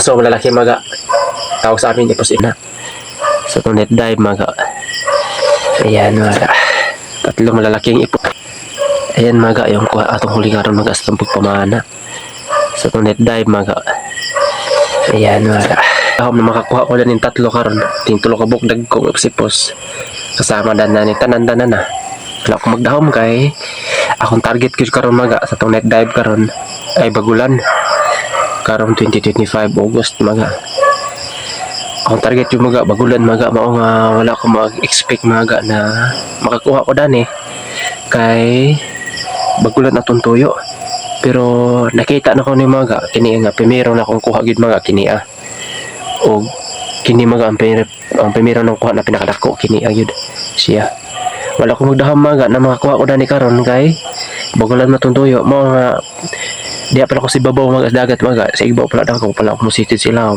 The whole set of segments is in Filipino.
So malalaki mga tawag sa amin ipos ina. So itong net dive mga. Ayan mga. Tatlong malalaking ipos. Ayan mga yung atong huli karon mga sa pagpamana. So itong net dive mga. Ayan mga. Ako na makakuha ko din tatlo karon. Ting tulo ka bukdag ko ipos. Kasama dan na ni tanan-tanan na. Wala ko magdahom kay akong target ko karon mga sa itong net dive karon ay bagulan. Karong 2025 August mga ang target yung mga bagulan mga mao nga wala ko mag-expect mga na makakuha ko dani kay bagulan atong tuyo pero nakita na ko ni mga kini nga primero na akong kuha gid mga kini o kini mga ang primero nang kuha na pinakadako kini gyud siya wala ko magdahom mga na makakuha ko dani karon kay bagulan matong tuyo mao nga diya pala ko si babaw mga dagat mga sa ibaw pala dako pala ako musitid sila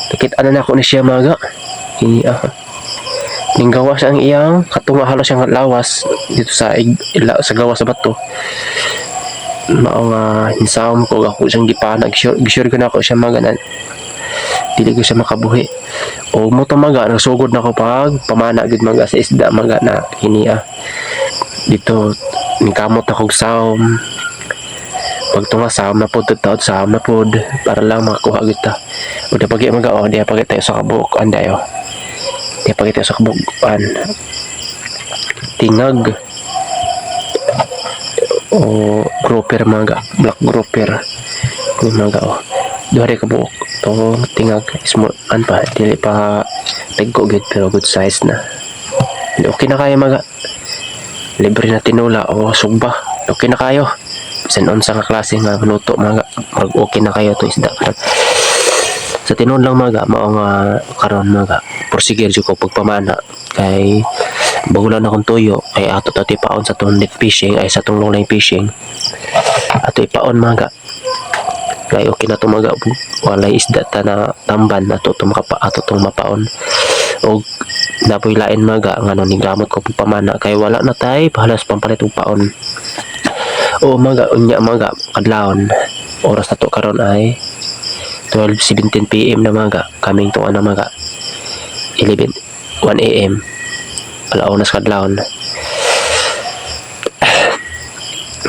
nakita na ako ni siya mga kini ning gawas ang iyang katunga halos siyang lawas dito sa gawas sa bato mao nga hinsawm ko ako siyang gipanag sure ko na ako siya mga nan dili ko siya makabuhi o mo to mga nagsugod na ko pag pamana gid mga sa isda mga na kini dito ning kamot akong sawm pagtunga saham na po taod saham na po para lang makakuha kita o di pagi mga di pagi tayo sa kabuk anday di pagi tayo sa kabukan tingag o grouper mga black grouper ni mga duhari kabuk to tingag small pa dili pa tagko gid pero good size na okay na kayo mga libre na tinula o sugba okay na kayo bisan unsa nga klase nga luto mga mag okay na kayo to isda sa tinon lang mga mao nga karon mga porsigir jud ko pagpamana kay bagulan akong tuyo kay ato to tipaon sa tong net fishing ay sa tong long line fishing ato ipaon mga kay okay na to mga walay isda ta na tamban ato to ato tong mapaon og napoy lain mga ngano ni gamot ko pagpamana kay wala na tay pahalas pampalit og paon o mga unya mga kadlawon oras na to karon ay 12:17 PM na mga kaming to ano mga 1 AM alaunas kadlawon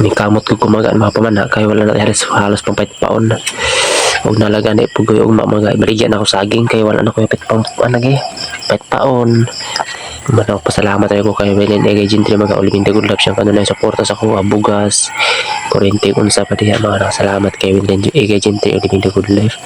may kamot ko kumaga mga pamana kay wala na halos pang paon og nalaga na ipugoy og mga ibaligyan ako saging kay wala na ko pet pang anagi pet paon manaw pasalamat ako kay Belen Agent mga ulibing the good love siyang kanunay suporta sa kuha bugas kurente unsa pa diha mga salamat kay Belen Agent ulibing the good life